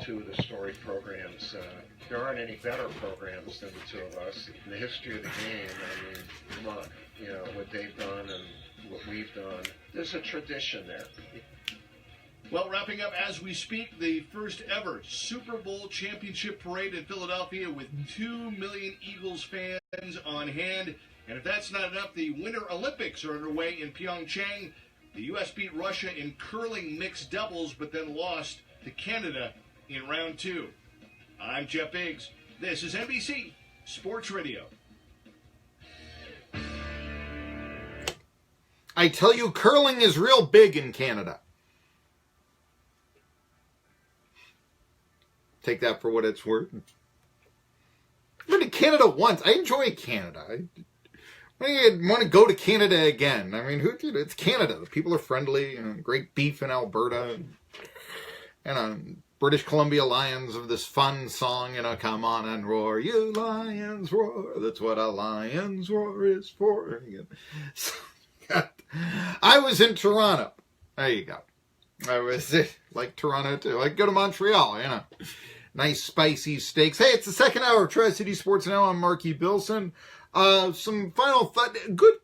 two of the storied programs. There aren't any better programs than the two of us. In the history of the game, I mean, come on, you know, what they've done and what we've done. There's a tradition there. Well, wrapping up as we speak, the first ever Super Bowl championship parade in Philadelphia with 2 million Eagles fans on hand. And if that's not enough, the Winter Olympics are underway in Pyeongchang. The U.S. beat Russia in curling mixed doubles, but then lost to Canada in round 2. I'm Jeff Biggs. This is NBC Sports Radio. I tell you, curling is real big in Canada. Take that for what it's worth. I've been to Canada once. I enjoy Canada. I want to go to Canada again. I mean, it's Canada. The people are friendly. You know, great beef in Alberta. And British Columbia Lions have this fun song, you know, come on and roar, you lions roar. That's what a lion's roar is for. So, I was in Toronto. There you go. I was like Toronto too. I go to Montreal, you know. Nice spicy steaks. Hey, it's the second hour of Tri-City Sports Now. I'm Marky Billson. Some final thought. Good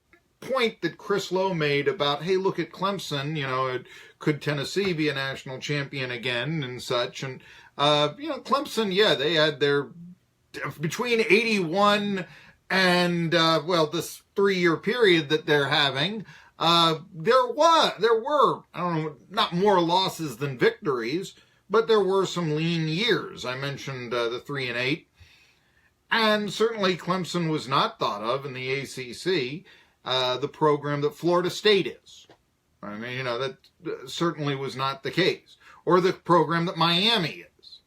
point that Chris Lowe made about, hey, look at Clemson. You know, could Tennessee be a national champion again and such? And, you know, Clemson, yeah, they had their, between 81 and, well, this 3-year period that they're having, there were, I don't know, not more losses than victories, but there were some lean years. I mentioned the 3-8. And certainly Clemson was not thought of in the ACC, the program that Florida State is. I mean, you know, that certainly was not the case. Or the program that Miami is.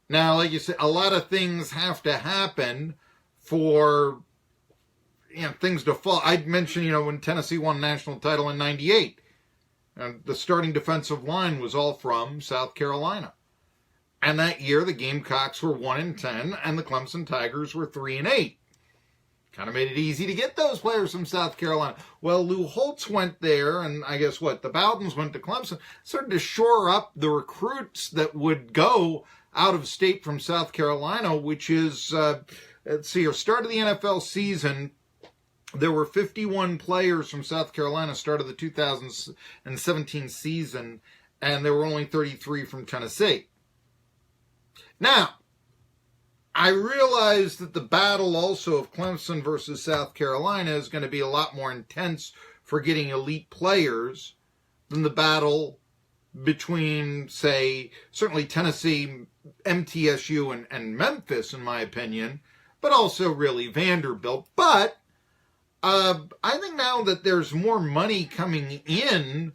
Now, like you said, a lot of things have to happen for, you know, things to fall. I'd mention, you know, when Tennessee won a national title in 98, the starting defensive line was all from South Carolina. And that year, the Gamecocks were 1-10, and the Clemson Tigers were 3-8. Kind of made it easy to get those players from South Carolina. Well, Lou Holtz went there, and I guess what? The Bowdens went to Clemson, started to shore up the recruits that would go out of state from South Carolina, which is, let's see here, start of the NFL season, there were 51 players from South Carolina, start of the 2017 season, and there were only 33 from Tennessee. Now, I realize that the battle also of Clemson versus South Carolina is going to be a lot more intense for getting elite players than the battle between, say, certainly Tennessee, MTSU, and Memphis, in my opinion, but also really Vanderbilt. But I think now that there's more money coming in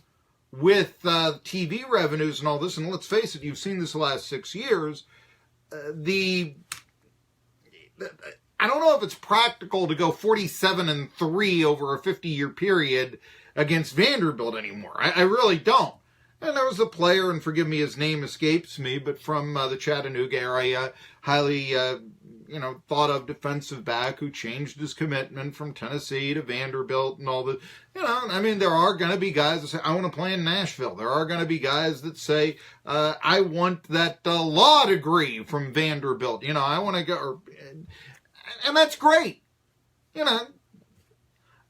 with TV revenues and all this, and let's face it, you've seen this the last 6 years, I don't know if it's practical to go 47-3 over a 50-year period against Vanderbilt anymore. I really don't. And there was a player, and forgive me, his name escapes me, but from the Chattanooga area, highly, thought of defensive back who changed his commitment from Tennessee to Vanderbilt and all the, I mean, there are going to be guys that say, I want to play in Nashville. There are going to be guys that say, I want that law degree from Vanderbilt. I want to go, and that's great, and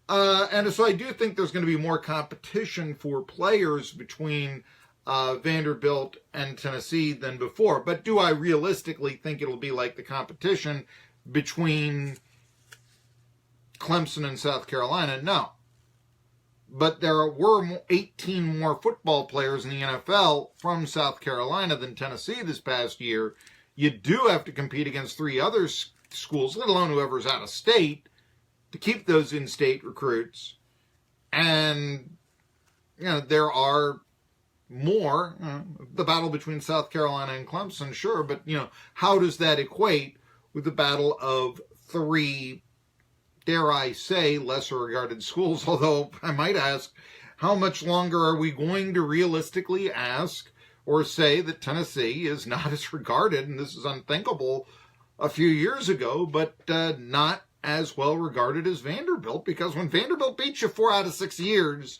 so I do think there's going to be more competition for players between Vanderbilt and Tennessee than before. But do I realistically think it'll be like the competition between Clemson and South Carolina? No. But there were 18 more football players in the NFL from South Carolina than Tennessee this past year. You do have to compete against 3 other schools, let alone whoever's out of state, to keep those in-state recruits. And, there are more, the battle between South Carolina and Clemson, sure, but, how does that equate with the battle of 3, dare I say, lesser regarded schools? Although I might ask, how much longer are we going to realistically ask or say that Tennessee is not as regarded, and this is unthinkable a few years ago, but not as well regarded as Vanderbilt? Because when Vanderbilt beats you 4 out of 6 years,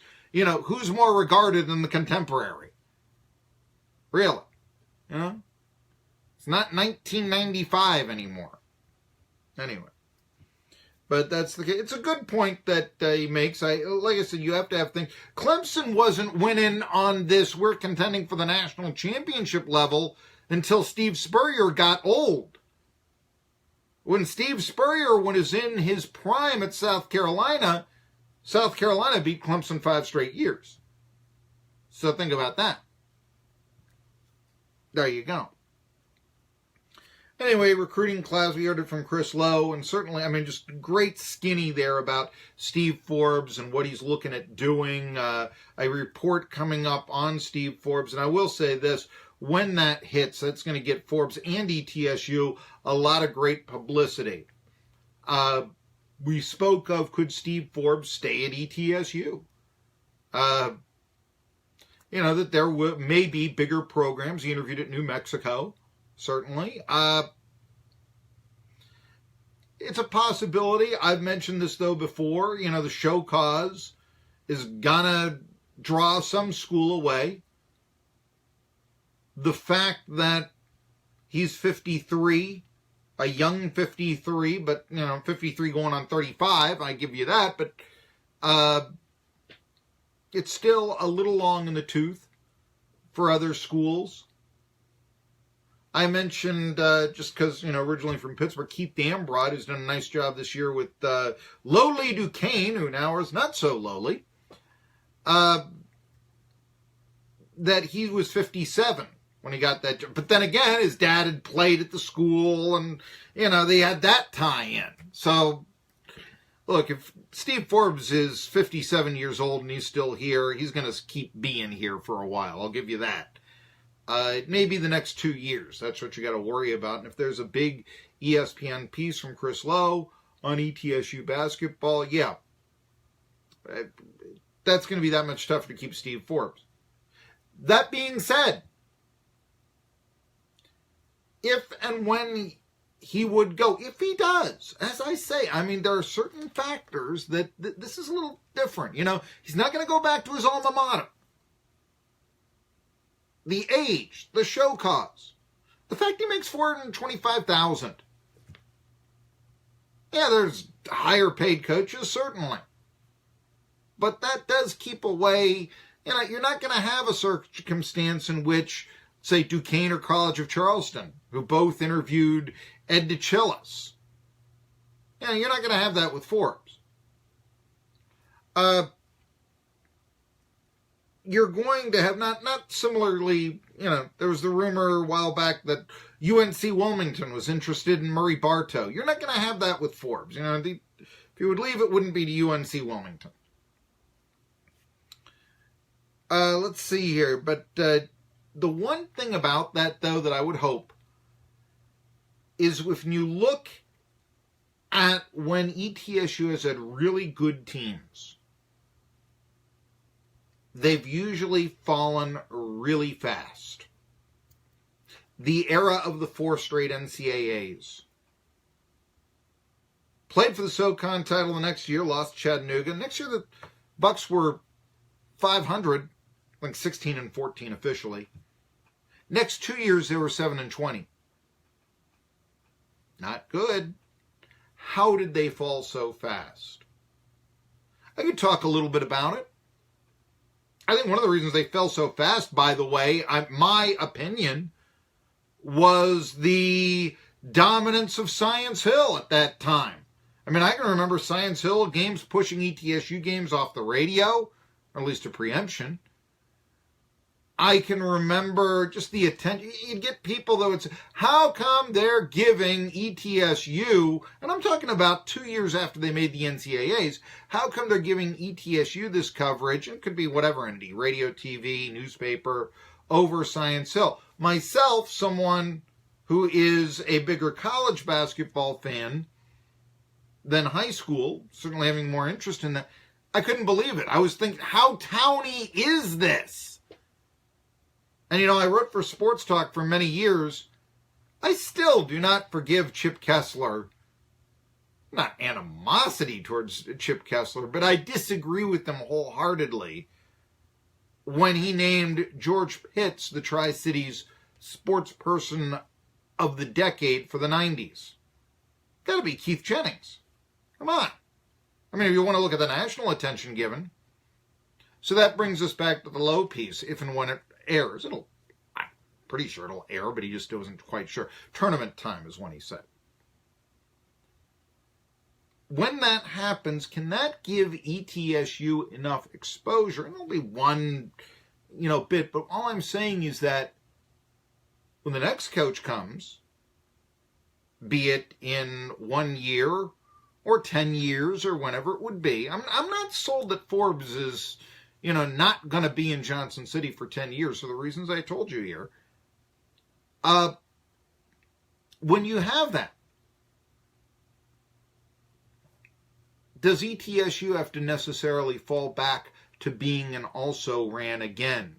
who's more regarded than the contemporary? Really? It's not 1995 anymore. Anyway. But that's the case. It's a good point that he makes. Like I said, you have to have things. Clemson wasn't winning on this, we're contending for the national championship level until Steve Spurrier got old. When Steve Spurrier was in his prime at South Carolina beat Clemson 5 straight years. So think about that. There you go. Anyway, recruiting class, we heard it from Chris Lowe, and certainly, just great skinny there about Steve Forbes and what he's looking at doing. A report coming up on Steve Forbes, and I will say this, when that hits, that's going to get Forbes and ETSU a lot of great publicity. We spoke of, could Steve Forbes stay at ETSU? That there may be bigger programs. He interviewed at New Mexico. Certainly. It's a possibility. I've mentioned this, though, before. The show cause is going to draw some school away. The fact that he's 53, a young 53, but, 53 going on 35, I give you that, but it's still a little long in the tooth for other schools. I mentioned, just because, originally from Pittsburgh, Keith Dambrod, who's done a nice job this year with lowly Duquesne, who now is not so lowly, that he was 57 when he got that job. But then again, his dad had played at the school, and, they had that tie-in. So, look, if Steve Forbes is 57 years old and he's still here, he's going to keep being here for a while. I'll give you that. It may be the next 2 years. That's what you got to worry about. And if there's a big ESPN piece from Chris Lowe on ETSU basketball, yeah, that's going to be that much tougher to keep Steve Forbes. That being said, if and when he would go, if he does, as I say, there are certain factors that this is a little different. He's not going to go back to his alma mater. The age, the show cause, the fact he makes $425,000. Yeah, there's higher paid coaches, certainly. But that does keep away, you're not going to have a circumstance in which, say, Duquesne or College of Charleston, who both interviewed Ed DeChillis. You're not going to have that with Forbes. You're going to have, not similarly, there was the rumor a while back that UNC Wilmington was interested in Murray Bartow. You're not going to have that with Forbes. If you would leave, it wouldn't be to UNC Wilmington. Let's see here. But the one thing about that, though, that I would hope is when you look at when ETSU has had really good teams, they've usually fallen really fast. The era of the 4 straight NCAAs. Played for the SoCon title the next year, lost to Chattanooga. Next year the Bucks were 500, like 16-14 officially. Next 2 years they were 7-20. Not good. How did they fall so fast? I could talk a little bit about it. I think one of the reasons they fell so fast, by the way, my opinion, was the dominance of Science Hill at that time. I can remember Science Hill games pushing ETSU games off the radio, or at least a preemption. I can remember just the attention. You'd get people that would say, how come they're giving ETSU, and I'm talking about 2 years after they made the NCAAs, how come they're giving ETSU this coverage, and it could be whatever entity, radio, TV, newspaper, over Science Hill. Myself, someone who is a bigger college basketball fan than high school, certainly having more interest in that, I couldn't believe it. I was thinking, how towny is this? And, I wrote for Sports Talk for many years. I still do not forgive Chip Kessler. Not animosity towards Chip Kessler, but I disagree with them wholeheartedly when he named George Pitts the Tri-Cities sports person of the decade for the 90s? Got to be Keith Jennings. Come on. I mean, if you want to look at the national attention given. So that brings us back to the low piece, if and when it airs. I'm pretty sure it'll air, but he just wasn't quite sure. Tournament time is when he said. When that happens, can that give ETSU enough exposure? And it'll be one, bit, but all I'm saying is that when the next coach comes, be it in 1 year or 10 years or whenever it would be, I'm not sold that Forbes is, not going to be in Johnson City for 10 years for the reasons I told you here. When you have that, does ETSU have to necessarily fall back to being an also-ran again?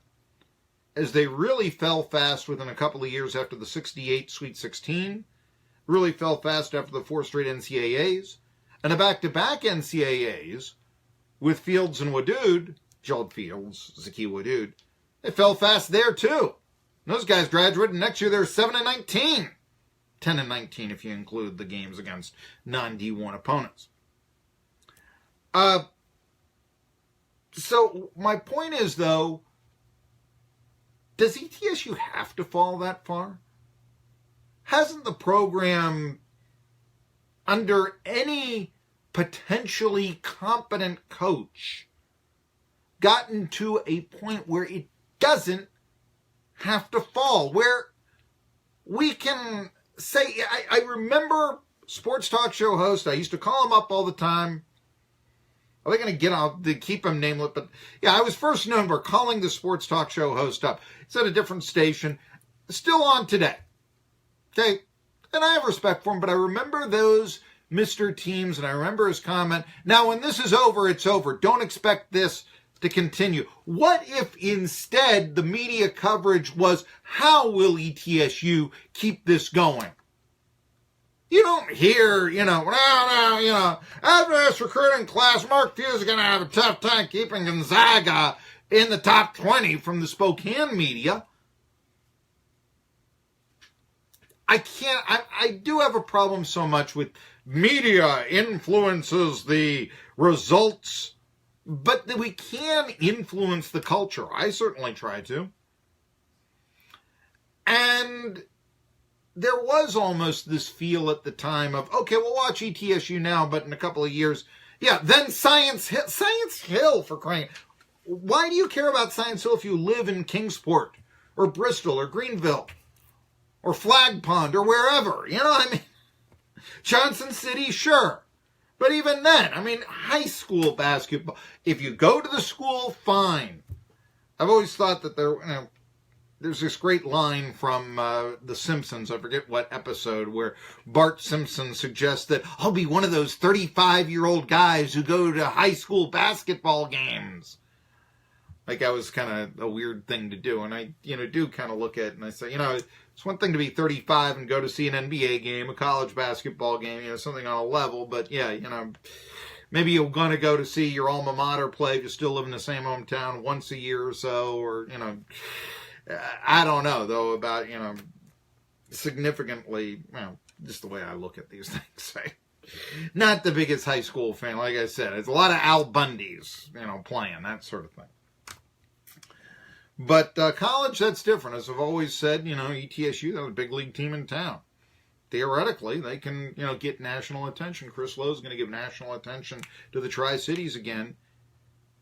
As they really fell fast within a couple of years after the 68 Sweet 16, really fell fast after the 4 straight NCAAs, and a back-to-back NCAAs with Fields and Wadood, Gerald Fields, Zaki Wadood, they fell fast there too. Those guys graduated, next year they're 7-19. 10-19 if you include the games against non-D1 opponents. So my point is, though, does ETSU have to fall that far? Hasn't the program, under any potentially competent coach, gotten to a point where it doesn't have to fall? Where we can say, I remember sports talk show host, I used to call him up all the time. Are they going to get out to keep him nameless? But yeah, I was first known for calling the sports talk show host up. It's at a different station. Still on today. Okay? And I have respect for him, but I remember those Mr. Teams, and I remember his comment, now when this is over, it's over. Don't expect this to continue. What if instead the media coverage was, how will ETSU keep this going? You don't hear, after this recruiting class, Mark Few is going to have a tough time keeping Gonzaga in the top 20 from the Spokane media. I do have a problem so much with media influences the results, but that we can influence the culture. I certainly try to. And there was almost this feel at the time of, okay, we'll watch ETSU now, but in a couple of years, then Science Hill, for crying. Why do you care about Science Hill if you live in Kingsport or Bristol or Greenville or Flag Pond or wherever? Johnson City, sure. But even then, high school basketball, if you go to the school, fine. I've always thought that there's this great line from The Simpsons, I forget what episode, where Bart Simpson suggests that I'll be one of those 35-year-old guys who go to high school basketball games. Like, that was kind of a weird thing to do. And I, do kind of look at it and I say, it's one thing to be 35 and go to see an NBA game, a college basketball game, something on a level. But, maybe you're going to go to see your alma mater play if you still live in the same hometown once a year or so, or, I don't know, though, about, significantly, just the way I look at these things. Not the biggest high school fan, like I said. It's a lot of Al Bundys, playing, that sort of thing. But college, that's different. As I've always said, ETSU, they're the big league team in town. Theoretically, they can, get national attention. Chris Lowe's going to give national attention to the Tri-Cities again.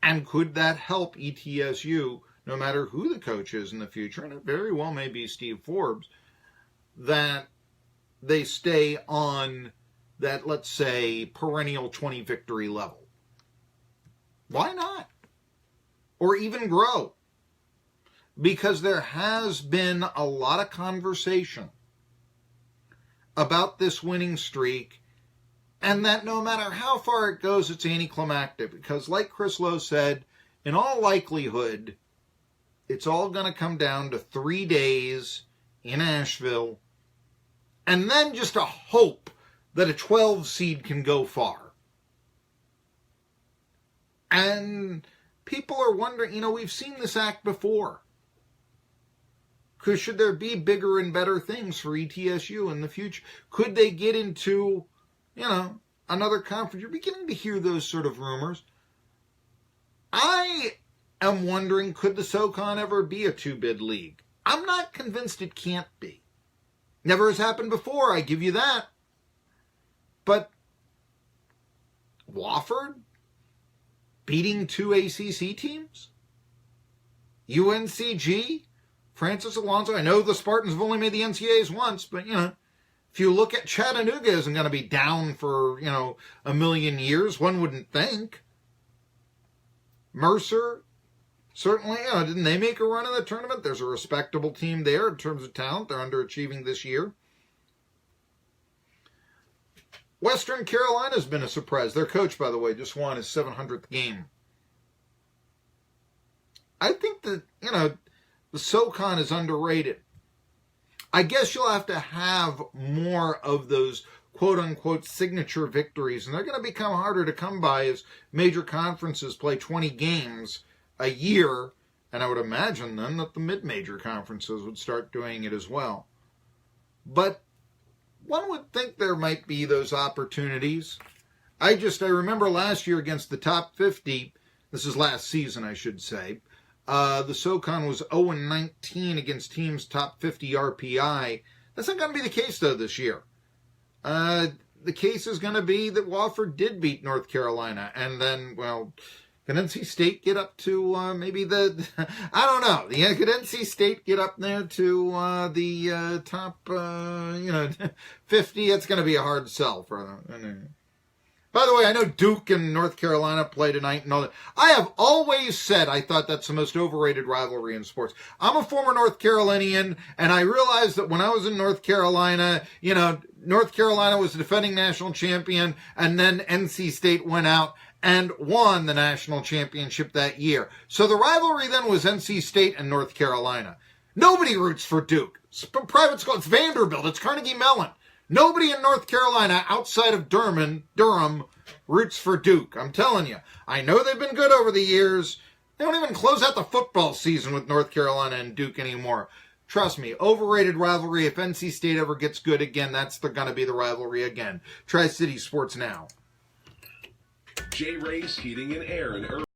And could that help ETSU, no matter who the coach is in the future, and it very well may be Steve Forbes, that they stay on that, let's say, perennial 20 victory level? Why not? Or even grow? Because there has been a lot of conversation about this winning streak, and that no matter how far it goes, it's anticlimactic. Because like Chris Lowe said, in all likelihood, it's all going to come down to 3 days in Asheville, and then just a hope that a 12 seed can go far. And people are wondering, we've seen this act before. Should there be bigger and better things for ETSU in the future? Could they get into, another conference? You're beginning to hear those sort of rumors. I am wondering, could the SoCon ever be a two-bid league? I'm not convinced it can't be. Never has happened before, I give you that. But Wofford beating two ACC teams? UNCG? Francis Alonso? I know the Spartans have only made the NCAAs once, but, if you look at Chattanooga isn't going to be down for, a million years, one wouldn't think. Mercer, certainly, didn't they make a run in the tournament? There's a respectable team there in terms of talent. They're underachieving this year. Western Carolina's been a surprise. Their coach, by the way, just won his 700th game. I think that, the SoCon is underrated. I guess you'll have to have more of those quote-unquote signature victories, and they're going to become harder to come by as major conferences play 20 games a year, and I would imagine then that the mid-major conferences would start doing it as well. But one would think there might be those opportunities. I remember last year against the top 50, this is last season I should say, the SoCon was 0-19 against teams top 50 RPI. That's not going to be the case though this year. The case is going to be that Wofford did beat North Carolina, and then, can NC State get up to maybe I don't know. Could NC State get up there to the top, 50? It's going to be a hard sell for them. By the way, I know Duke and North Carolina play tonight and all that. I have always said I thought that's the most overrated rivalry in sports. I'm a former North Carolinian, and I realized that when I was in North Carolina, North Carolina was the defending national champion, and then NC State went out and won the national championship that year. So the rivalry then was NC State and North Carolina. Nobody roots for Duke. It's a private school. It's Vanderbilt. It's Carnegie Mellon. Nobody in North Carolina outside of Durham roots for Duke. I'm telling you. I know they've been good over the years. They don't even close out the football season with North Carolina and Duke anymore. Trust me, overrated rivalry. If NC State ever gets good again, that's going to be the rivalry again. Tri-City Sports Now. J. Ray's Heating and Air in